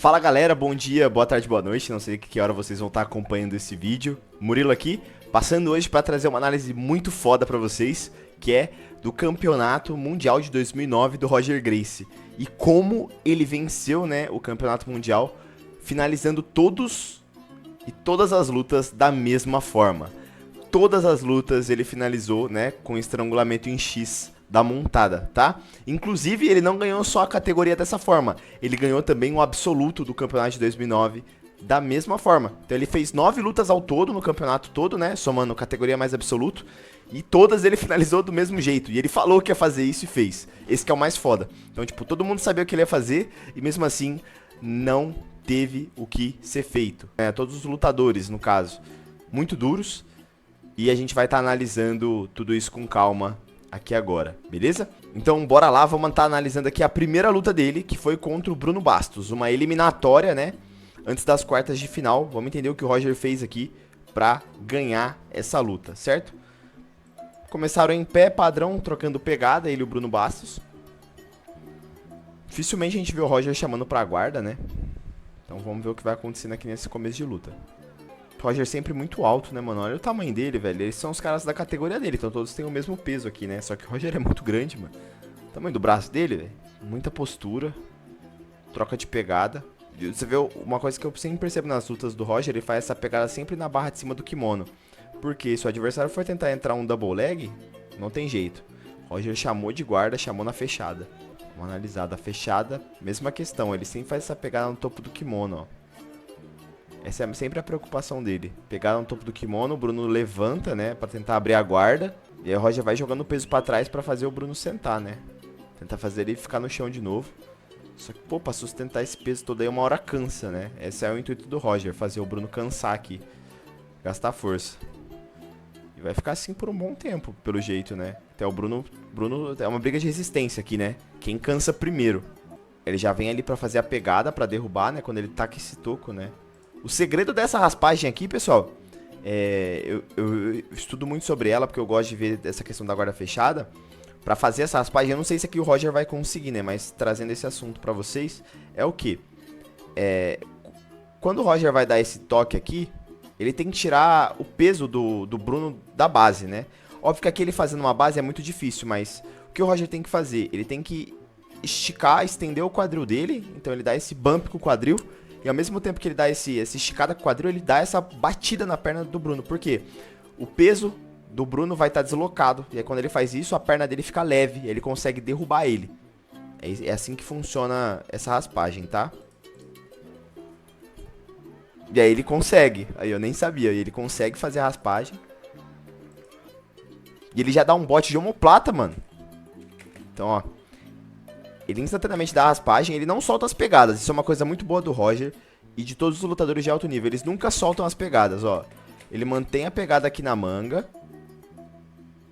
Fala galera, bom dia, boa tarde, boa noite, não sei que hora vocês vão estar acompanhando esse vídeo. Murilo aqui, passando hoje para trazer uma análise muito foda para vocês, que é do Campeonato Mundial de 2009 do Roger Gracie. E como ele venceu, né, o Campeonato Mundial, finalizando todas as lutas da mesma forma. Todas as lutas ele finalizou, né, com estrangulamento em X da montada, tá? Inclusive, ele não ganhou só a categoria dessa forma, ele ganhou também o absoluto do campeonato de 2009 da mesma forma. Então ele fez 9 lutas ao todo no campeonato todo, né, somando categoria mais absoluto, e todas ele finalizou do mesmo jeito, e ele falou que ia fazer isso e fez. Esse que é o mais foda. Então, tipo, todo mundo sabia o que ele ia fazer, e mesmo assim, não teve o que ser feito. Todos os lutadores, no caso, muito duros, e a gente vai estar analisando tudo isso com calma aqui agora, beleza? Então bora lá, vamos estar analisando aqui a primeira luta dele, que foi contra o Bruno Bastos, uma eliminatória, né, antes das quartas de final. Vamos entender o que o Roger fez aqui pra ganhar essa luta, certo? Começaram em pé, padrão, trocando pegada, ele e o Bruno Bastos. Dificilmente a gente vê o Roger chamando pra guarda, né? Então vamos ver o que vai acontecendo aqui nesse começo de luta. Roger sempre muito alto, né, mano? Olha o tamanho dele, velho. Eles são os caras da categoria dele, então todos têm o mesmo peso aqui, né? Só que o Roger é muito grande, mano. O tamanho do braço dele, velho. Muita postura. Troca de pegada. Você vê uma coisa que eu sempre percebo nas lutas do Roger, ele faz essa pegada sempre na barra de cima do kimono. Porque se o adversário for tentar entrar um double leg, não tem jeito. O Roger chamou de guarda, chamou na fechada. Vamos analisar da fechada, mesma questão. Ele sempre faz essa pegada no topo do kimono, ó. Essa é sempre a preocupação dele. Pegar no topo do kimono, o Bruno levanta, né, pra tentar abrir a guarda. E aí o Roger vai jogando o peso pra trás pra fazer o Bruno sentar, né. Tentar fazer ele ficar no chão de novo. Só que, pô, pra sustentar esse peso todo aí, uma hora cansa, né. Esse é o intuito do Roger, fazer o Bruno cansar aqui. Gastar força. E vai ficar assim por um bom tempo, pelo jeito, né. Até o Bruno é uma briga de resistência aqui, né. Quem cansa primeiro. Ele já vem ali pra fazer a pegada, pra derrubar, né, quando ele taca esse toco, né. O segredo dessa raspagem aqui, pessoal, eu estudo muito sobre ela, porque eu gosto de ver essa questão da guarda fechada. Pra fazer essa raspagem, eu não sei se aqui o Roger vai conseguir, né? Mas trazendo esse assunto pra vocês, é o que? Quando o Roger vai dar esse toque aqui, ele tem que tirar o peso do Bruno da base, né? Óbvio que aqui ele fazendo uma base é muito difícil, mas o que o Roger tem que fazer? Ele tem que esticar, estender o quadril dele, então ele dá esse bump com o quadril. E ao mesmo tempo que ele dá essa esticada com o quadril, ele dá essa batida na perna do Bruno. Por quê? O peso do Bruno vai estar deslocado. E aí quando ele faz isso, a perna dele fica leve. E ele consegue derrubar ele. É assim que funciona essa raspagem, tá? E aí ele consegue. Aí eu nem sabia. E ele consegue fazer a raspagem. E ele já dá um bote de omoplata, mano. Então, ó. Ele instantaneamente dá a raspagem, ele não solta as pegadas. Isso é uma coisa muito boa do Roger e de todos os lutadores de alto nível. Eles nunca soltam as pegadas, ó. Ele mantém a pegada aqui na manga,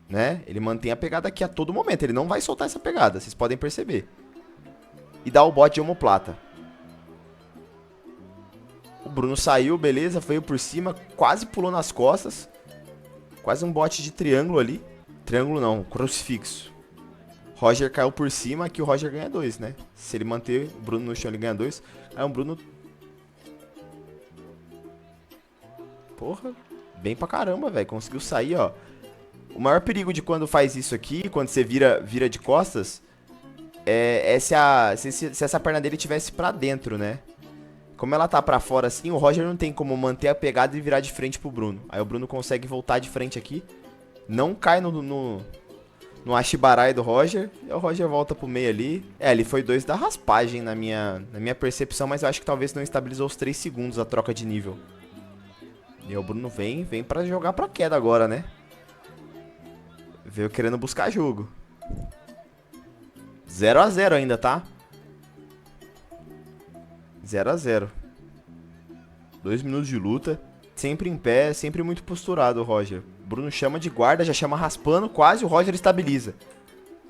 né? Ele mantém a pegada aqui a todo momento. Ele não vai soltar essa pegada, vocês podem perceber. E dá o bote de omoplata. O Bruno saiu, beleza, veio por cima, quase pulou nas costas. Quase um bote de triângulo ali. Triângulo não, crucifixo. Roger caiu por cima, aqui o Roger ganha 2, né? Se ele manter o Bruno no chão, ele ganha 2. Aí o Bruno... Porra, bem pra caramba, velho. Conseguiu sair, ó. O maior perigo de quando faz isso aqui, quando você vira de costas, é se essa perna dele tivesse pra dentro, né? Como ela tá pra fora assim, o Roger não tem como manter a pegada e virar de frente pro Bruno. Aí o Bruno consegue voltar de frente aqui. Não cai no Ashibarai do Roger, e o Roger volta pro meio ali. Ele foi 2 da raspagem na minha percepção, mas eu acho que talvez não estabilizou os 3 segundos a troca de nível. E o Bruno vem pra jogar pra queda agora, né? Veio querendo buscar jogo. 0 a 0 ainda, tá? 0 a 0. 2 minutos de luta. Sempre em pé, sempre muito posturado o Roger. Bruno chama de guarda, já chama raspando, quase o Roger estabiliza.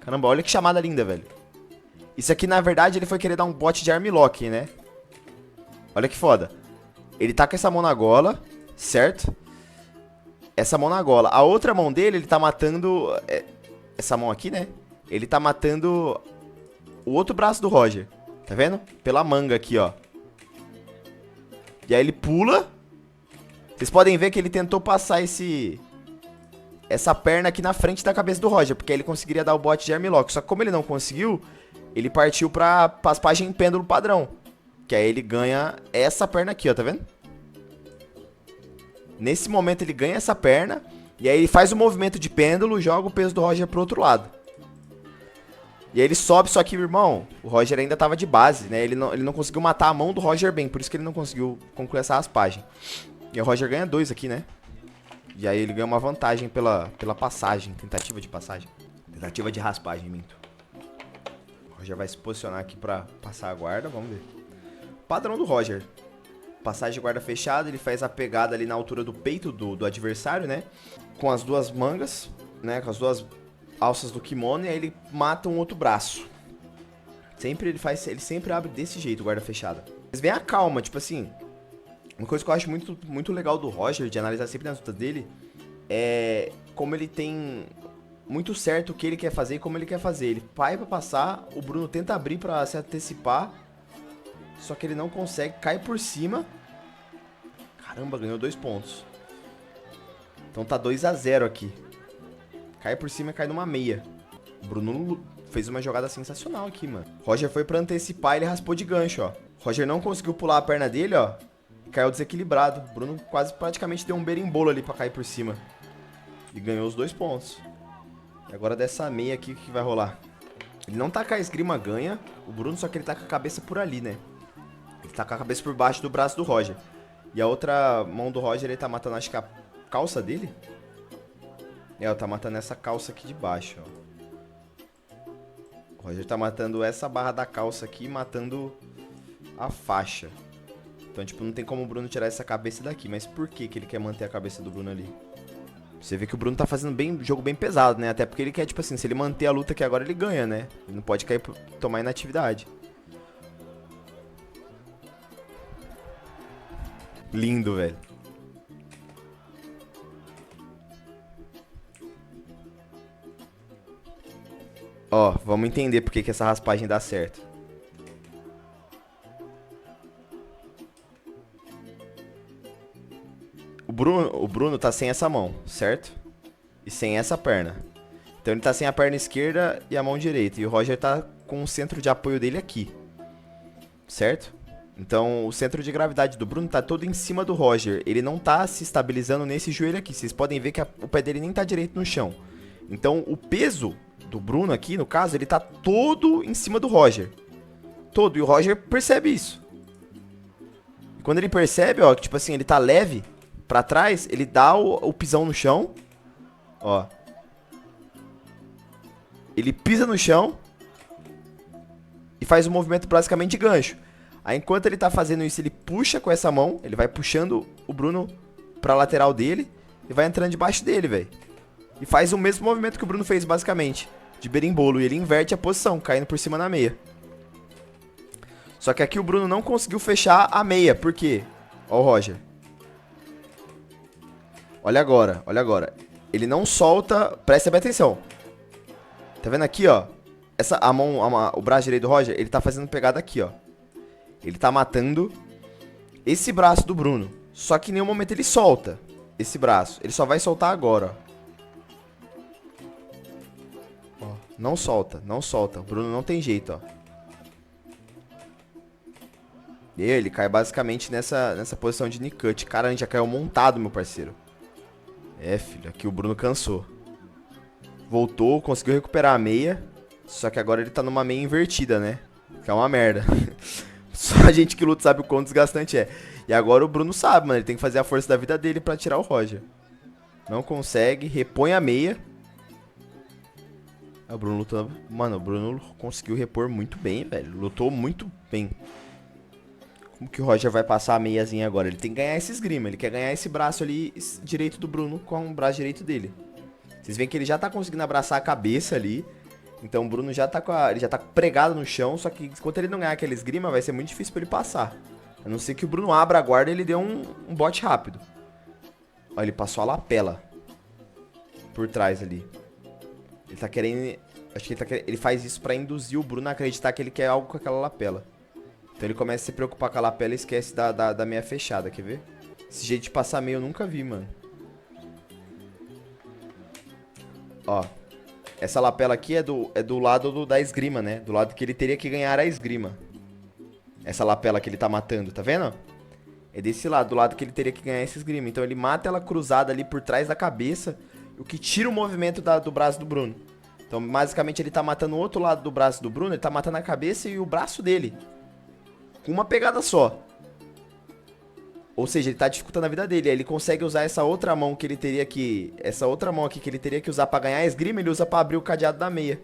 Caramba, olha que chamada linda, velho. Isso aqui, na verdade, ele foi querer dar um bote de armlock, né? Olha que foda. Ele tá com essa mão na gola, certo? Essa mão na gola. A outra mão dele, ele tá matando... Essa mão aqui, né? Ele tá matando o outro braço do Roger. Tá vendo? Pela manga aqui, ó. E aí ele pula. Vocês podem ver que ele tentou passar essa perna aqui na frente da cabeça do Roger, porque aí ele conseguiria dar o bote de armlock. Só que como ele não conseguiu, ele partiu pra paspagem em pêndulo padrão. Que aí ele ganha essa perna aqui, ó, tá vendo? Nesse momento ele ganha essa perna, e aí ele faz o movimento de pêndulo, joga o peso do Roger pro outro lado. E aí ele sobe, só que, irmão, o Roger ainda tava de base, né? Ele não conseguiu matar a mão do Roger bem, por isso que ele não conseguiu concluir essa raspagem. E o Roger ganha 2 aqui, né? E aí ele ganha uma vantagem pela passagem, tentativa de passagem. Tentativa de raspagem, minto. O Roger vai se posicionar aqui pra passar a guarda, vamos ver. Padrão do Roger. Passagem de guarda fechada, ele faz a pegada ali na altura do peito do adversário, né? Com as duas mangas, né? Com as duas alças do kimono, e aí ele mata um outro braço. Ele sempre abre desse jeito, guarda fechada. Mas vem a calma, tipo assim. Uma coisa que eu acho muito legal do Roger, de analisar sempre nas lutas dele, é como ele tem muito certo o que ele quer fazer e como ele quer fazer. Ele vai pra passar, o Bruno tenta abrir pra se antecipar, só que ele não consegue, cai por cima. Caramba, ganhou 2 pontos. Então tá 2-0 aqui. Cai por cima e cai numa meia. O Bruno fez uma jogada sensacional aqui, mano. Roger foi pra antecipar e ele raspou de gancho, ó. Roger não conseguiu pular a perna dele, ó. E caiu desequilibrado. O Bruno praticamente deu um berimbolo ali pra cair por cima. E ganhou os 2 pontos. E agora dessa meia aqui, o que vai rolar? Ele não tá com a esgrima ganha. O Bruno, só que ele tá com a cabeça por ali, né? Ele tá com a cabeça por baixo do braço do Roger. E a outra mão do Roger, ele tá matando, acho que a calça dele. É, tá matando essa calça aqui de baixo, ó. O Roger tá matando essa barra da calça aqui e matando a faixa. Então, tipo, não tem como o Bruno tirar essa cabeça daqui. Mas por que ele quer manter a cabeça do Bruno ali? Você vê que o Bruno tá fazendo jogo bem pesado, né? Até porque ele quer, tipo assim, se ele manter a luta aqui agora, ele ganha, né? Ele não pode cair tomar inatividade. Lindo, velho. Ó, vamos entender por que essa raspagem dá certo. O Bruno tá sem essa mão, certo? E sem essa perna. Então ele tá sem a perna esquerda e a mão direita. E o Roger tá com o centro de apoio dele aqui. Certo? Então o centro de gravidade do Bruno tá todo em cima do Roger. Ele não tá se estabilizando nesse joelho aqui. Vocês podem ver que o pé dele nem tá direito no chão. Então o peso do Bruno aqui, no caso, ele tá todo em cima do Roger. Todo. E o Roger percebe isso. E quando ele percebe, ó, que tipo assim, ele tá leve pra trás, ele dá o pisão no chão. Ó. Ele pisa no chão e faz um movimento basicamente de gancho. Aí enquanto ele tá fazendo isso, ele puxa com essa mão, ele vai puxando o Bruno pra lateral dele e vai entrando debaixo dele, velho. E faz o mesmo movimento que o Bruno fez, basicamente, de berimbolo. E ele inverte a posição, caindo por cima na meia. Só que aqui o Bruno não conseguiu fechar a meia. Por quê? Ó o Roger. Olha agora, olha agora. Ele não solta... Presta bem atenção. Tá vendo aqui, ó? O braço direito do Roger, ele tá fazendo pegada aqui, ó. Ele tá matando esse braço do Bruno. Só que em nenhum momento ele solta esse braço. Ele só vai soltar agora, ó. Não solta, não solta. O Bruno não tem jeito, ó. E ele cai basicamente nessa posição de Nicut. Cara, a gente já caiu montado, meu parceiro. É, filho, aqui o Bruno cansou. Voltou, conseguiu recuperar a meia. Só que agora ele tá numa meia invertida, né? Que é uma merda. Só a gente que luta sabe o quão desgastante é. E agora o Bruno sabe, mano. Ele tem que fazer a força da vida dele pra tirar o Roger. Não consegue, repõe a meia. O Bruno lutando. Mano, o Bruno conseguiu repor muito bem, velho. Lutou muito bem. Como que o Roger vai passar a meiazinha agora? Ele tem que ganhar esse esgrima. Ele quer ganhar esse braço ali direito do Bruno com o braço direito dele. Vocês veem que ele já tá conseguindo abraçar a cabeça ali. Então o Bruno já tá ele já tá pregado no chão. Só que enquanto ele não ganhar aquele esgrima, vai ser muito difícil pra ele passar. A não ser que o Bruno abra a guarda e ele dê um bote rápido. Ó, ele passou a lapela por trás ali. Ele tá querendo... Acho que ele faz isso pra induzir o Bruno a acreditar que ele quer algo com aquela lapela. Então ele começa a se preocupar com a lapela e esquece da meia fechada, quer ver? Esse jeito de passar meia eu nunca vi, mano. Ó. Essa lapela aqui é do lado da esgrima, né? Do lado que ele teria que ganhar a esgrima. Essa lapela que ele tá matando, tá vendo? É desse lado, do lado que ele teria que ganhar esse esgrima. Então ele mata ela cruzada ali por trás da cabeça, o que tira o movimento do braço do Bruno. Então basicamente ele tá matando o outro lado do braço do Bruno, ele tá matando a cabeça e o braço dele. Com uma pegada só. Ou seja, ele tá dificultando a vida dele. Aí ele consegue usar essa outra mão que ele teria que... Essa outra mão aqui que ele teria que usar pra ganhar a esgrima, ele usa pra abrir o cadeado da meia.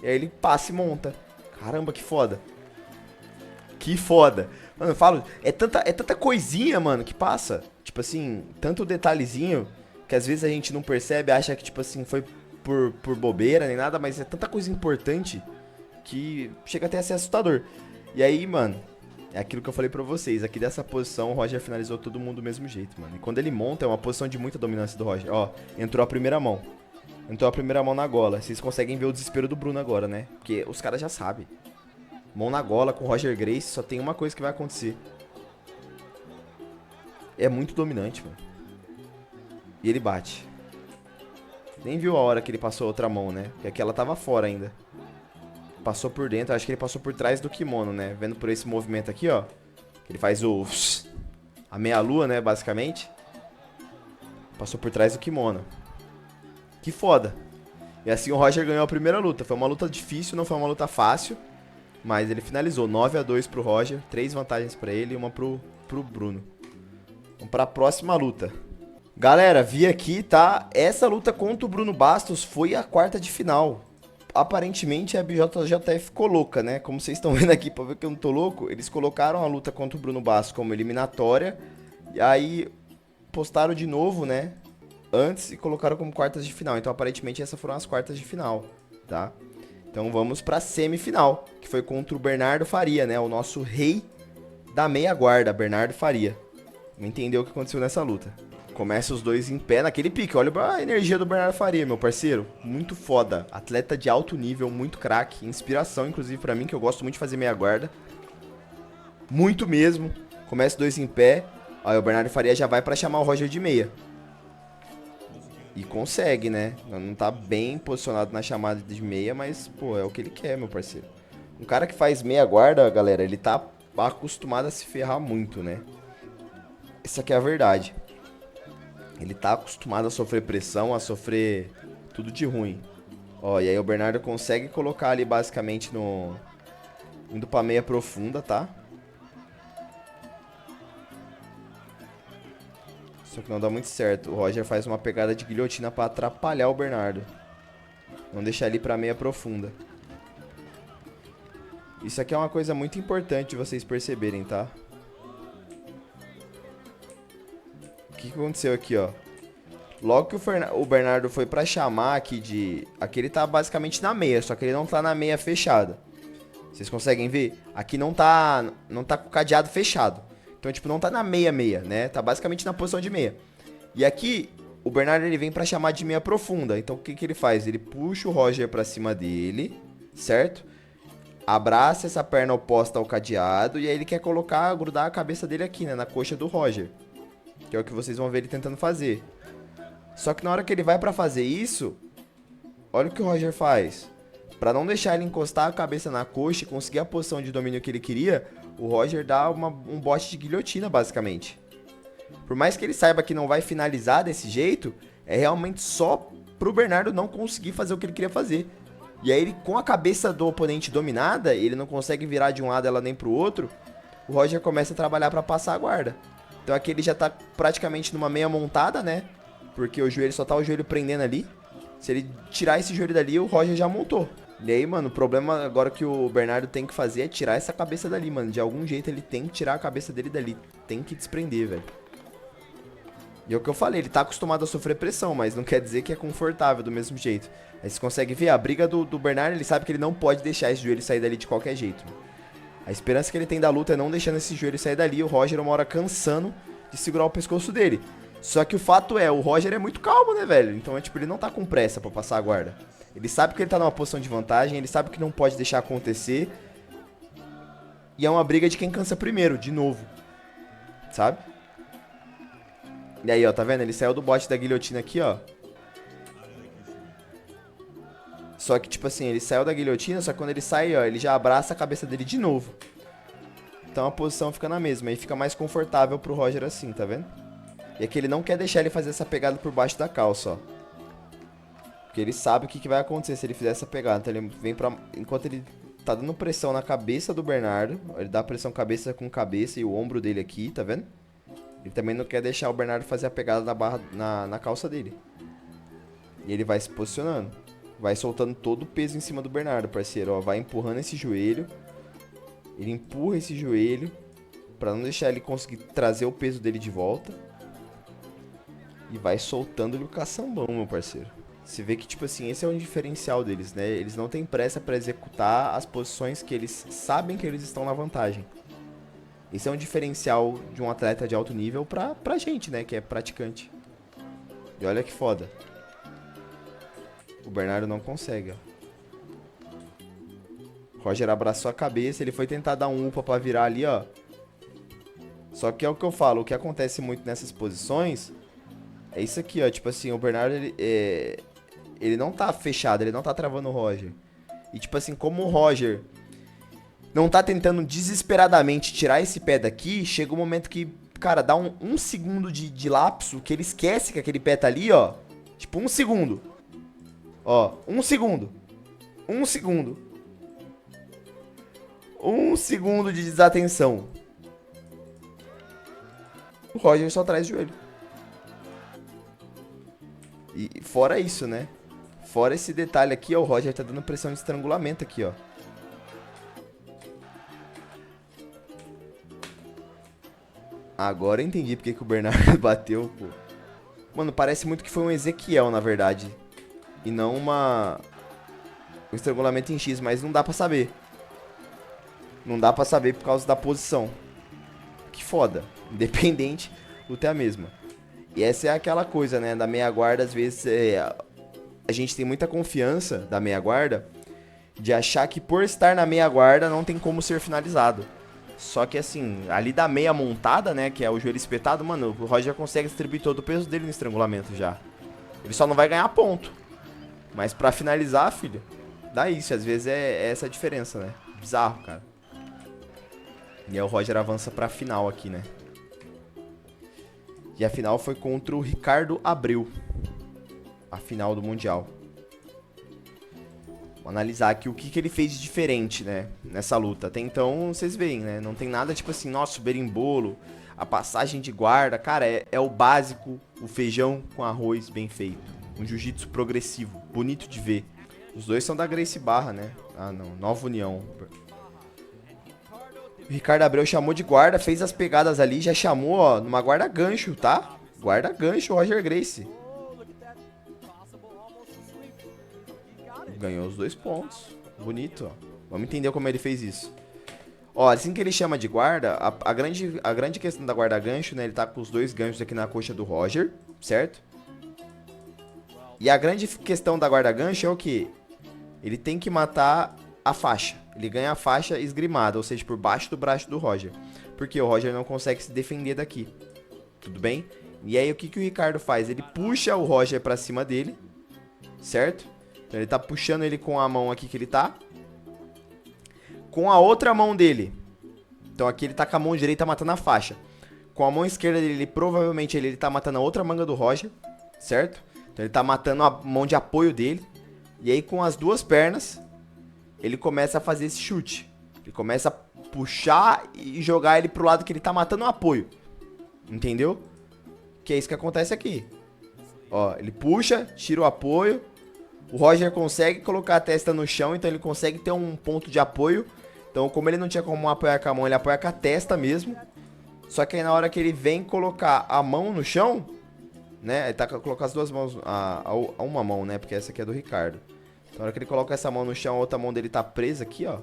E aí ele passa e monta. Caramba, que foda. Que foda. Mano, eu falo, é tanta coisinha, mano, que passa. Tipo assim, tanto detalhezinho que às vezes a gente não percebe, acha que, tipo assim, foi por bobeira nem nada, mas é tanta coisa importante que chega até a ser assustador. E aí, mano, é aquilo que eu falei pra vocês. Aqui dessa posição, o Roger finalizou todo mundo do mesmo jeito, mano. E quando ele monta, é uma posição de muita dominância do Roger. Ó, entrou a primeira mão. Entrou a primeira mão na gola. Vocês conseguem ver o desespero do Bruno agora, né? Porque os caras já sabem. Mão na gola com o Roger Gracie, só tem uma coisa que vai acontecer. É muito dominante, mano. E ele bate. Nem viu a hora que ele passou a outra mão, né? Porque aquela tava fora ainda. Passou por dentro, acho que ele passou por trás do kimono, né? Vendo por esse movimento aqui, ó. Ele faz a meia-lua, né, basicamente. Passou por trás do kimono. Que foda. E assim o Roger ganhou a primeira luta. Foi uma luta difícil, não foi uma luta fácil. Mas ele finalizou, 9-2 pro Roger, 3 vantagens pra ele e uma pro Bruno. Vamos pra próxima luta. Galera, vi aqui, tá? Essa luta contra o Bruno Bastos foi a quarta de final. Aparentemente a BJJF ficou louca, né? Como vocês estão vendo aqui, pra ver que eu não tô louco, eles colocaram a luta contra o Bruno Bastos como eliminatória. E aí postaram de novo, né? Antes e colocaram como quartas de final. Então aparentemente essas foram as quartas de final, tá? Então vamos pra semifinal, que foi contra o Bernardo Faria, né? O nosso rei da meia guarda, Bernardo Faria. Não entendeu o que aconteceu nessa luta. Começa os dois em pé naquele pique. Olha a energia do Bernardo Faria, meu parceiro. Muito foda. Atleta de alto nível, muito craque. Inspiração, inclusive, pra mim, que eu gosto muito de fazer meia guarda. Muito mesmo. Começa os dois em pé. Aí o Bernardo Faria já vai pra chamar o Roger de meia. E consegue, né? Não tá bem posicionado na chamada de meia, mas, pô, é o que ele quer, meu parceiro. Um cara que faz meia guarda, galera, ele tá acostumado a se ferrar muito, né? Essa aqui é a verdade. Ele tá acostumado a sofrer pressão, a sofrer tudo de ruim. Ó, e aí o Bernardo consegue colocar ali basicamente no... indo pra meia profunda, tá? Só que não dá muito certo. O Roger faz uma pegada de guilhotina pra atrapalhar o Bernardo. Não deixar ele pra meia profunda. Isso aqui é uma coisa muito importante de vocês perceberem, tá? O que aconteceu aqui, ó? Logo que o Bernardo foi pra chamar aqui de... Aqui ele tá basicamente na meia, só que ele não tá na meia fechada. Vocês conseguem ver? Aqui não tá com o cadeado fechado. Então, tipo, não tá na meia-meia, né? Tá basicamente na posição de meia. E aqui, o Bernardo, ele vem pra chamar de meia profunda. Então, o que que ele faz? Ele puxa o Roger pra cima dele, certo? Abraça essa perna oposta ao cadeado. E aí ele quer grudar a cabeça dele aqui, né? Na coxa do Roger. Que é o que vocês vão ver ele tentando fazer. Só que na hora que ele vai pra fazer isso, olha o que o Roger faz. Pra não deixar ele encostar a cabeça na coxa e conseguir a posição de domínio que ele queria, o Roger dá um bote de guilhotina, basicamente. Por mais que ele saiba que não vai finalizar desse jeito, é realmente só pro Bernardo não conseguir fazer o que ele queria fazer. E aí, ele, com a cabeça do oponente dominada, ele não consegue virar de um lado ela nem pro outro, o Roger começa a trabalhar pra passar a guarda. Então aqui ele já tá praticamente numa meia montada, né? Porque o joelho só tá o joelho prendendo ali. Se ele tirar esse joelho dali, o Roger já montou. E aí, mano, o problema agora que o Bernardo tem que fazer é tirar essa cabeça dali, mano. De algum jeito ele tem que tirar a cabeça dele dali. Tem que desprender, velho. E é o que eu falei, ele tá acostumado a sofrer pressão, mas não quer dizer que é confortável do mesmo jeito. Aí você consegue ver a briga do Bernardo, ele sabe que ele não pode deixar esse joelho sair dali de qualquer jeito. A esperança que ele tem da luta é não deixando esse joelho sair dali, e o Roger uma hora cansando de segurar o pescoço dele. Só que o fato é, o Roger é muito calmo, né, velho? Então, tipo, ele não tá com pressa pra passar a guarda. Ele sabe que ele tá numa posição de vantagem, ele sabe que não pode deixar acontecer. E é uma briga de quem cansa primeiro, de novo. Sabe? E aí, ó, tá vendo? Ele saiu do bote da guilhotina aqui, ó. Só que, tipo assim, ele saiu da guilhotina, só que quando ele sai, ó, ele já abraça a cabeça dele de novo. Então a posição fica na mesma, aí fica mais confortável pro Roger assim, tá vendo? E aqui ele não quer deixar ele fazer essa pegada por baixo da calça, ó. Porque ele sabe o que vai acontecer se ele fizer essa pegada. Então ele vem pra... Enquanto ele tá dando pressão na cabeça do Bernardo, ele dá pressão cabeça com cabeça e o ombro dele aqui, tá vendo? Ele também não quer deixar o Bernardo fazer a pegada na barra, na calça dele. E ele vai se posicionando. Vai soltando todo o peso em cima do Bernardo, parceiro, ó. Vai empurrando esse joelho. Ele empurra esse joelho pra não deixar ele conseguir trazer o peso dele de volta. E vai soltando-lhe o caçambão, meu parceiro. Você vê que, tipo assim, esse é o diferencial deles, né? Eles não têm pressa pra executar as posições que eles sabem que eles estão na vantagem. Esse é um diferencial de um atleta de alto nível pra gente, né? Que é praticante. E olha que foda. O Bernardo não consegue, ó. Roger abraçou a cabeça, ele foi tentar dar um upa pra virar ali, ó. Só que é o que eu falo, o que acontece muito nessas posições é isso aqui, ó. Tipo assim, o Bernardo, ele não tá fechado, ele não tá travando o Roger. E tipo assim, como o Roger não tá tentando desesperadamente tirar esse pé daqui, chega um momento que, cara, dá um segundo de lapso que ele esquece que aquele pé tá ali, ó. Tipo, um segundo. Ó, um segundo. Um segundo. Um segundo de desatenção. O Roger só traz o joelho. E fora isso, né? Fora esse detalhe aqui, ó, o Roger tá dando pressão de estrangulamento aqui, ó. Agora eu entendi porque que o Bernardo bateu, pô. Mano, parece muito que foi um Ezequiel, na verdade. E não um estrangulamento em X, mas não dá pra saber. Não dá pra saber por causa da posição. Que foda. Independente, luta é a mesma. E essa é aquela coisa, né? Da meia guarda, às vezes a gente tem muita confiança da meia guarda de achar que por estar na meia guarda não tem como ser finalizado. Só que assim, ali da meia montada, né? Que é o joelho espetado, mano, o Roger consegue distribuir todo o peso dele no estrangulamento já. Ele só não vai ganhar ponto. Mas pra finalizar, filho, dá isso. Às vezes é essa a diferença, né? Bizarro, cara. E aí o Roger avança pra final aqui, né? E a final foi contra o Ricardo Abreu. A final do Mundial. Vamos analisar aqui o que ele fez de diferente, né? Nessa luta. Até então, vocês veem, né? Não tem nada tipo assim, nossa, o berimbolo, a passagem de guarda. Cara, é o básico, o feijão com arroz bem feito. Um jiu-jitsu progressivo, bonito de ver. Os dois são da Gracie Barra, né? Ah, não. Nova União. O Ricardo Abreu chamou de guarda, fez as pegadas ali, já chamou, ó, numa guarda gancho, tá? Guarda gancho, Roger Gracie. Ganhou os 2 pontos. Bonito, ó. Vamos entender como ele fez isso. Ó, assim que ele chama de guarda, a grande questão da guarda gancho, né? Ele tá com os 2 ganchos aqui na coxa do Roger, certo? E a grande questão da guarda gancho é o quê? Ele tem que matar a faixa. Ele ganha a faixa esgrimada, ou seja, por baixo do braço do Roger. Porque o Roger não consegue se defender daqui. Tudo bem? E aí o que o Ricardo faz? Ele puxa o Roger pra cima dele, certo? Então ele tá puxando ele com a mão aqui que ele tá. Com a outra mão dele. Então aqui ele tá com a mão direita matando a faixa. Com a mão esquerda dele, provavelmente ele tá matando a outra manga do Roger, certo? Então ele tá matando a mão de apoio dele. E aí com as 2 pernas, ele começa a fazer esse chute. Ele começa a puxar e jogar ele pro lado que ele tá matando o apoio. Entendeu? Que é isso que acontece aqui. Ó, ele puxa, tira o apoio. O Roger consegue colocar a testa no chão, então ele consegue ter um ponto de apoio. Então, como ele não tinha como apoiar com a mão, ele apoia com a testa mesmo. Só que aí na hora que ele vem colocar a mão no chão, né? Ele tá colocando as 2 mãos, uma mão, né? Porque essa aqui é do Ricardo. Então, na hora que ele coloca essa mão no chão, a outra mão dele tá presa aqui, ó.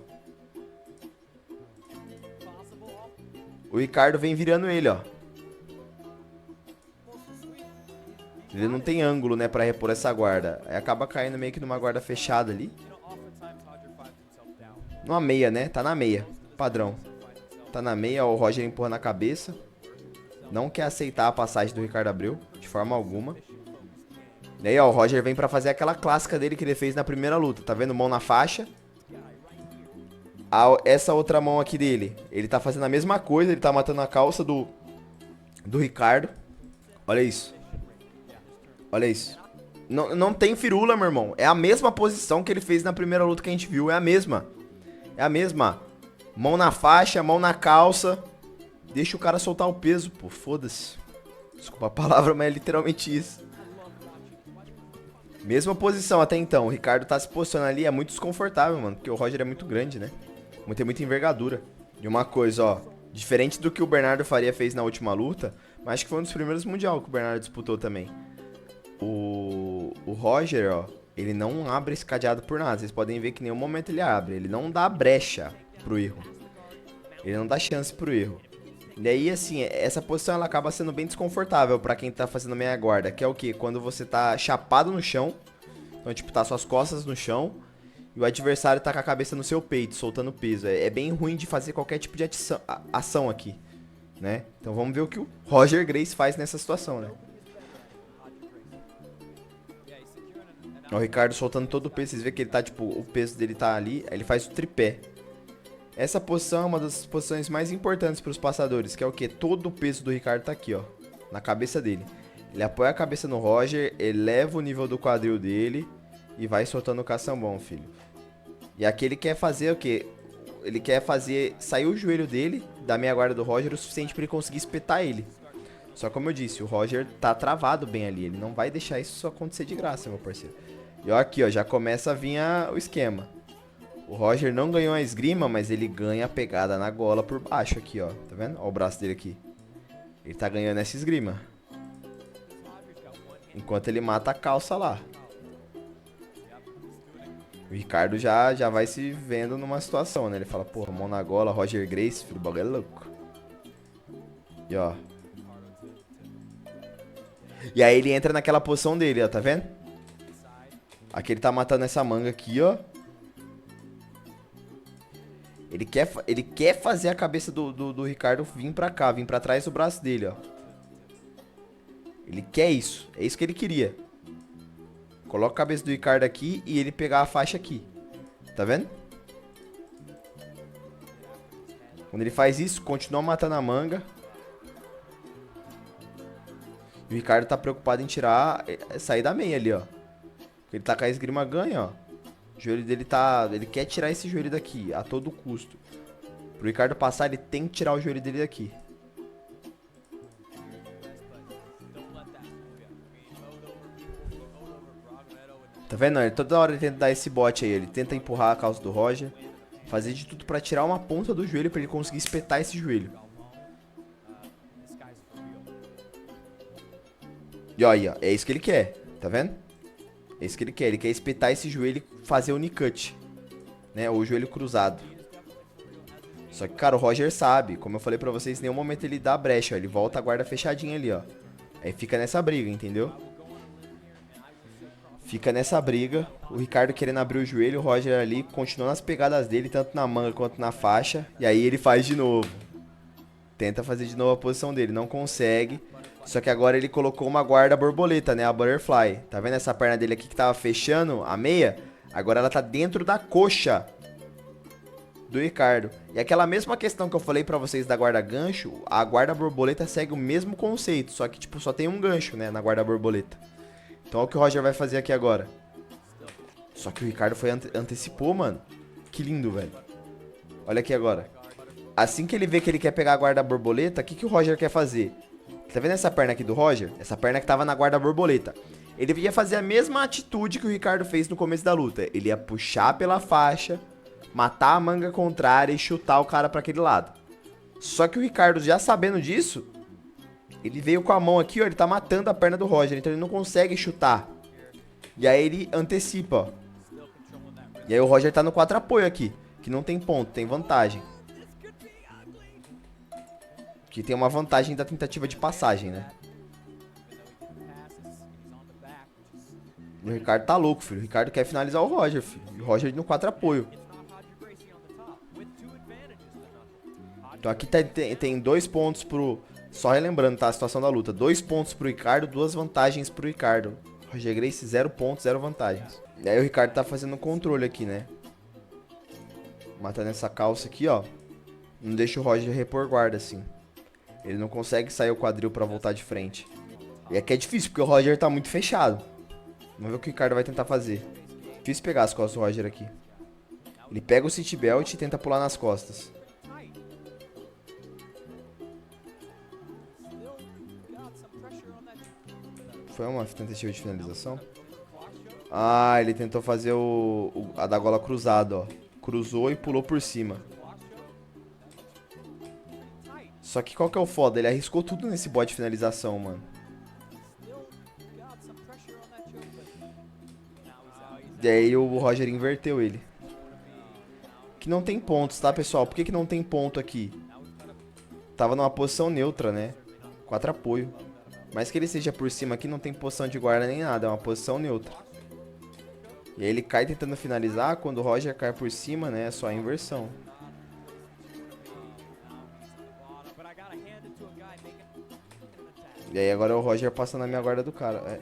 O Ricardo vem virando ele, ó. Ele não tem ângulo, né, pra repor essa guarda. Aí acaba caindo meio que numa guarda fechada ali. Numa meia, né? Tá na meia. Padrão. Tá na meia, ó, o Roger empurra na cabeça. Não quer aceitar a passagem do Ricardo Abreu, de forma alguma. E aí, ó, o Roger vem pra fazer aquela clássica dele que ele fez na primeira luta. Tá vendo? Mão na faixa. Essa outra mão aqui dele, ele tá fazendo a mesma coisa. Ele tá matando a calça do Ricardo. Olha isso. Olha isso. Não tem firula, meu irmão. É a mesma posição que ele fez na primeira luta que a gente viu. É a mesma. É a mesma. Mão na faixa, mão na calça. Deixa o cara soltar o peso, pô. Foda-se. Desculpa a palavra, mas é literalmente isso. Mesma posição até então. O Ricardo tá se posicionando ali. É muito desconfortável, mano. Porque o Roger é muito grande, né? Tem muita envergadura. E uma coisa, ó. Diferente do que o Bernardo Faria fez na última luta. Mas acho que foi um dos primeiros mundial que o Bernardo disputou também. O Roger, ó. Ele não abre esse cadeado por nada. Vocês podem ver que em nenhum momento ele abre. Ele não dá brecha pro erro. Ele não dá chance pro erro. E aí, assim, essa posição ela acaba sendo bem desconfortável pra quem tá fazendo meia guarda. Que é o quê? Quando você tá chapado no chão. Então, tipo, tá suas costas no chão. E o adversário tá com a cabeça no seu peito, soltando peso. É bem ruim de fazer qualquer tipo de ação aqui, né? Então vamos ver o que o Roger Gracie faz nessa situação, né? Ó, o Ricardo soltando todo o peso. Vocês veem que ele tá, tipo, o peso dele tá ali. Aí ele faz o tripé. Essa posição é uma das posições mais importantes para os passadores, que é o que? Todo o peso do Ricardo tá aqui, ó, na cabeça dele. Ele apoia a cabeça no Roger, eleva o nível do quadril dele e vai soltando o caçambão, filho. E aqui ele quer fazer o que? Ele quer fazer sair o joelho dele da meia guarda do Roger o suficiente para ele conseguir espetar ele. Só como eu disse, o Roger tá travado bem ali, ele não vai deixar isso acontecer de graça, meu parceiro. E ó, aqui, ó, já começa a vir o esquema. O Roger não ganhou a esgrima, mas ele ganha a pegada na gola por baixo aqui, ó. Tá vendo? Ó o braço dele aqui. Ele tá ganhando essa esgrima. Enquanto ele mata a calça lá. O Ricardo já vai se vendo numa situação, né? Ele fala, porra, mão na gola, Roger Gracie, filho, o bagulho é louco. E ó. E aí ele entra naquela posição dele, ó, tá vendo? Aqui ele tá matando essa manga aqui, ó. Ele quer fazer a cabeça do Ricardo vir pra cá, vir pra trás do braço dele, ó. Ele quer isso. É isso que ele queria. Coloca a cabeça do Ricardo aqui e ele pegar a faixa aqui. Tá vendo? Quando ele faz isso, continua matando a manga. E o Ricardo tá preocupado em sair da meia ali, ó. Ele tá com a esgrima ganha, ó. O joelho dele tá... Ele quer tirar esse joelho daqui, a todo custo. Pro Ricardo passar, ele tem que tirar o joelho dele daqui. Tá vendo? Ele, toda hora ele tenta dar esse bote aí. Ele tenta empurrar a calça do Roger. Fazer de tudo pra tirar uma ponta do joelho pra ele conseguir espetar esse joelho. E ó, aí, ó. É isso que ele quer. Tá vendo? É isso que ele quer. Ele quer espetar esse joelho e fazer o unicut. Né? Ou o joelho cruzado. Só que, cara, o Roger sabe. Como eu falei pra vocês, em nenhum momento ele dá brecha. Ó. Ele volta a guarda fechadinha ali, ó. Aí fica nessa briga, entendeu? Fica nessa briga. O Ricardo querendo abrir o joelho. O Roger ali continuando as pegadas dele, tanto na manga quanto na faixa. E aí ele faz de novo. Tenta fazer de novo a posição dele. Não consegue. Só que agora ele colocou uma guarda borboleta, né? A butterfly. Tá vendo essa perna dele aqui que tava fechando a meia? Agora ela tá dentro da coxa do Ricardo. E aquela mesma questão que eu falei pra vocês da guarda gancho, a guarda borboleta segue o mesmo conceito. Só que, tipo, só tem um gancho, né? Na guarda borboleta. Então olha o que o Roger vai fazer aqui agora. Só que o Ricardo antecipou, mano. Que lindo, velho. Olha aqui agora. Assim que ele vê que ele quer pegar a guarda borboleta, o que o Roger quer fazer? Tá vendo essa perna aqui do Roger? Essa perna que tava na guarda borboleta. Ele ia fazer a mesma atitude que o Ricardo fez no começo da luta. Ele ia puxar pela faixa, matar a manga contrária e chutar o cara pra aquele lado. Só que o Ricardo, já sabendo disso, ele veio com a mão aqui, ó. Ele tá matando a perna do Roger, então ele não consegue chutar. E aí ele antecipa, ó. E aí o Roger tá no 4 apoio aqui, que não tem ponto, tem vantagem. Que tem uma vantagem da tentativa de passagem, né? O Ricardo tá louco, filho. O Ricardo quer finalizar o Roger, filho. E o Roger no 4 apoio. Então aqui tem 2 pontos pro... Só relembrando, tá? A situação da luta. 2 pontos pro Ricardo, 2 vantagens pro Ricardo. Roger Gracie, 0 pontos, 0 vantagens. E aí o Ricardo tá fazendo controle aqui, né? Matando essa calça aqui, ó. Não deixa o Roger repor guarda, assim. Ele não consegue sair o quadril pra voltar de frente. E aqui é difícil, porque o Roger tá muito fechado. Vamos ver o que o Ricardo vai tentar fazer. Difícil pegar as costas do Roger aqui. Ele pega o City Belt e tenta pular nas costas. Foi uma tentativa de finalização? Ah, ele tentou fazer a da gola cruzada, ó. Cruzou e pulou por cima. Só que qual que é o foda? Ele arriscou tudo nesse bot de finalização, mano. E aí o Roger inverteu ele. Que não tem pontos, tá, pessoal? Por que não tem ponto aqui? Tava numa posição neutra, né? 4 apoio. Mas que ele seja por cima aqui, não tem posição de guarda nem nada. É uma posição neutra. E aí ele cai tentando finalizar. Quando o Roger cai por cima, né? É só a inversão. E aí agora o Roger passa na minha guarda do cara. É.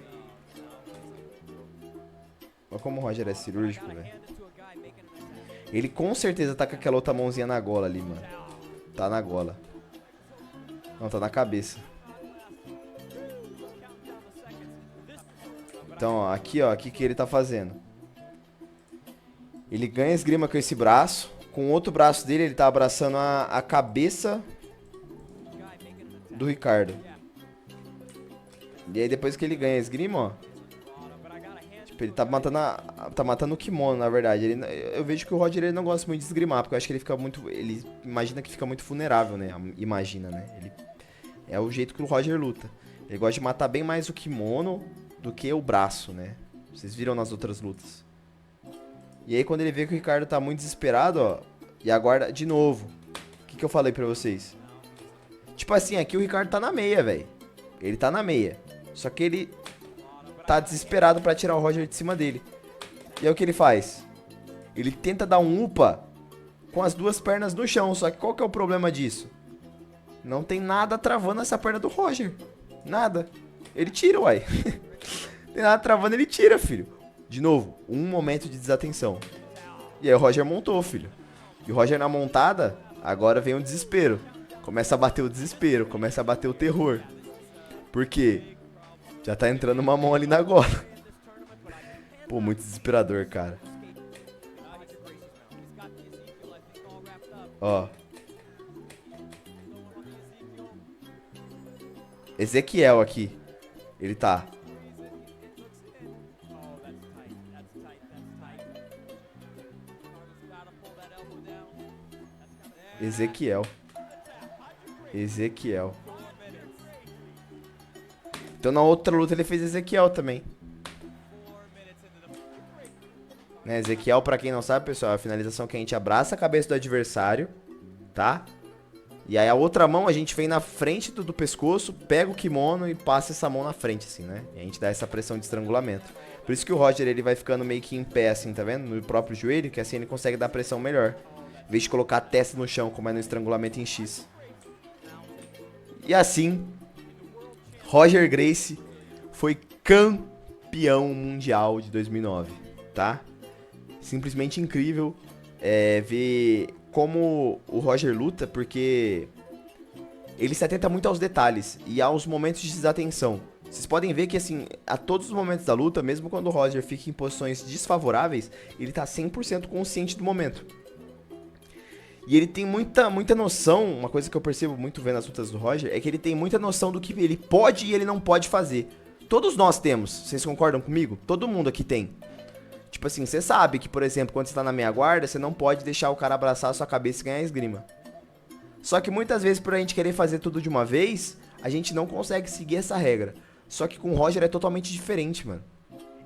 Olha como o Roger é cirúrgico, velho. Ele com certeza tá com aquela outra mãozinha na gola ali, mano. Tá na gola. Não, tá na cabeça. Então, ó, aqui que ele tá fazendo. Ele ganha esgrima com esse braço. Com o outro braço dele, ele tá abraçando a cabeça do Ricardo. E aí depois que ele ganha esgrima, ó. Tipo, ele tá matando o kimono, na verdade. Eu vejo que o Roger ele não gosta muito de esgrimar, porque eu acho que ele fica muito... Ele imagina que fica muito vulnerável, né? Imagina, né? É o jeito que o Roger luta. Ele gosta de matar bem mais o kimono do que o braço, né? Vocês viram nas outras lutas. E aí quando ele vê que o Ricardo tá muito desesperado, ó, e aguarda de novo. O que eu falei pra vocês? Tipo assim, aqui o Ricardo tá na meia, velho. Ele tá na meia. Só que ele tá desesperado pra tirar o Roger de cima dele. E aí o que ele faz? Ele tenta dar um upa com as 2 pernas no chão. Só que qual que é o problema disso? Não tem nada travando essa perna do Roger. Nada. Ele tira, uai. Tem nada travando, ele tira, filho. De novo, um momento de desatenção. E aí o Roger montou, filho. E o Roger na montada, agora vem o desespero. Começa a bater o desespero, começa a bater o terror. Por quê? Já tá entrando uma mão ali na gola. Pô, muito desesperador, cara. Ó. Ezequiel aqui. Ele tá. Ezequiel. Então na outra luta ele fez Ezequiel também. Né, Ezequiel, pra quem não sabe, pessoal, é a finalização que a gente abraça a cabeça do adversário, tá? E aí a outra mão a gente vem na frente do pescoço, pega o kimono e passa essa mão na frente, assim, né? E a gente dá essa pressão de estrangulamento. Por isso que o Roger, ele vai ficando meio que em pé, assim, tá vendo? No próprio joelho, que assim ele consegue dar pressão melhor. Em vez de colocar a testa no chão, como é no estrangulamento em X. E assim, Roger Gracie foi campeão mundial de 2009, tá? Simplesmente incrível ver como o Roger luta, porque ele se atenta muito aos detalhes e aos momentos de desatenção. Vocês podem ver que, assim, a todos os momentos da luta, mesmo quando o Roger fica em posições desfavoráveis, ele tá 100% consciente do momento. E ele tem muita noção, uma coisa que eu percebo muito vendo as lutas do Roger, é que ele tem muita noção do que ele pode e ele não pode fazer. Todos nós temos, vocês concordam comigo? Todo mundo aqui tem. Tipo assim, você sabe que, por exemplo, quando você tá na meia guarda, você não pode deixar o cara abraçar a sua cabeça e ganhar a esgrima. Só que muitas vezes, por a gente querer fazer tudo de uma vez, a gente não consegue seguir essa regra. Só que com o Roger é totalmente diferente, mano.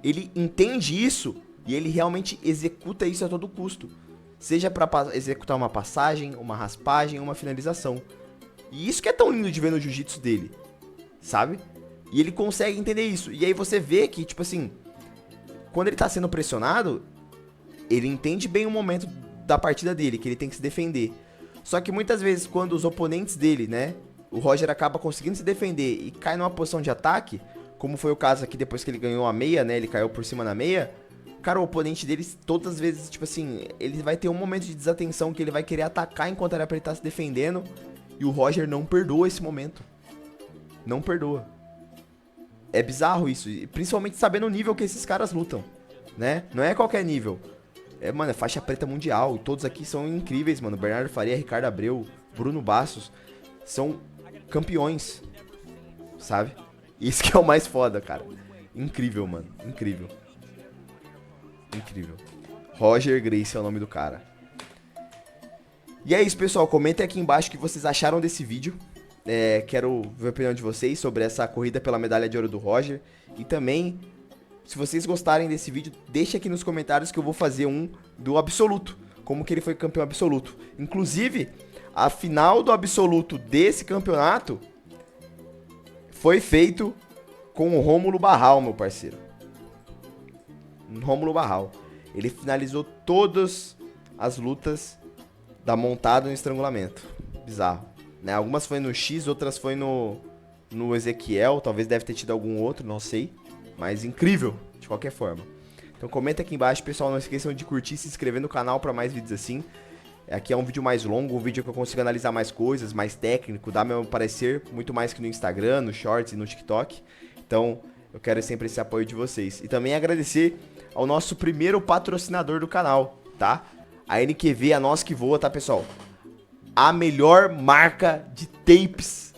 Ele entende isso e ele realmente executa isso a todo custo. Seja pra executar uma passagem, uma raspagem, uma finalização. E isso que é tão lindo de ver no jiu-jitsu dele, sabe? E ele consegue entender isso. E aí você vê que, tipo assim, quando ele tá sendo pressionado, ele entende bem o momento da partida dele, que ele tem que se defender. Só que muitas vezes quando os oponentes dele, né, o Roger acaba conseguindo se defender e cai numa posição de ataque, como foi o caso aqui depois que ele ganhou a meia, né, ele caiu por cima na meia, cara, o oponente dele todas as vezes, tipo assim, ele vai ter um momento de desatenção que ele vai querer atacar enquanto ele tá se defendendo, e o Roger não perdoa esse momento. Não perdoa. É bizarro isso, principalmente sabendo o nível que esses caras lutam, né? Não é qualquer nível. Mano, é faixa preta mundial, e todos aqui são incríveis, mano. Bernardo Faria, Ricardo Abreu, Bruno Bastos, são campeões, sabe? Isso que é o mais foda, cara. Incrível, mano, incrível. Incrível. Roger Gracie é o nome do cara. E é isso, pessoal. Comentem aqui embaixo o que vocês acharam desse vídeo. Quero ver a opinião de vocês sobre essa corrida pela medalha de ouro do Roger. E também, se vocês gostarem desse vídeo, deixe aqui nos comentários que eu vou fazer um do absoluto. Como que ele foi campeão absoluto. Inclusive, a final do absoluto desse campeonato foi feito com o Rômulo Barral, meu parceiro. Rômulo Barral. Ele finalizou todas as lutas da montada no estrangulamento. Bizarro, né? Algumas foi no X, outras foi no Ezequiel. Talvez deve ter tido algum outro, não sei. Mas incrível, de qualquer forma. Então comenta aqui embaixo, pessoal. Não esqueçam de curtir e se inscrever no canal para mais vídeos assim. Aqui é um vídeo mais longo, um vídeo que eu consigo analisar mais coisas, mais técnico, dar meu parecer, muito mais que no Instagram, no Shorts e no TikTok. Então, eu quero sempre esse apoio de vocês. E também agradecer ao nosso primeiro patrocinador do canal, tá? A NQV, a Nós Que Voa, tá, pessoal? A melhor marca de tapes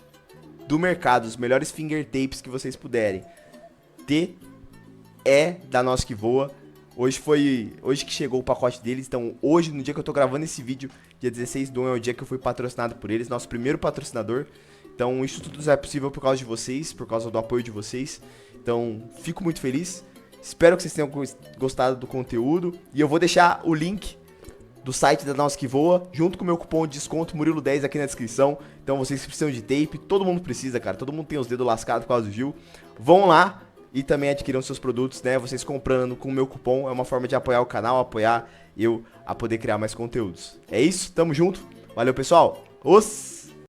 do mercado, os melhores finger tapes que vocês puderem ter é da Nós Que Voa. Hoje que chegou o pacote deles, então hoje, no dia que eu tô gravando esse vídeo, dia 16/1, é o dia que eu fui patrocinado por eles, nosso primeiro patrocinador. Então isso tudo é possível por causa de vocês, por causa do apoio de vocês. Então fico muito feliz, espero que vocês tenham gostado do conteúdo. E eu vou deixar o link do site da Nós Que Voa, junto com o meu cupom de desconto Murilo10 aqui na descrição. Então vocês que precisam de tape, todo mundo precisa, cara, todo mundo tem os dedos lascados por causa do Gil. Vão lá e também adquiram seus produtos, né? Vocês comprando com o meu cupom é uma forma de apoiar o canal, apoiar eu a poder criar mais conteúdos. É isso, tamo junto. Valeu, pessoal. Os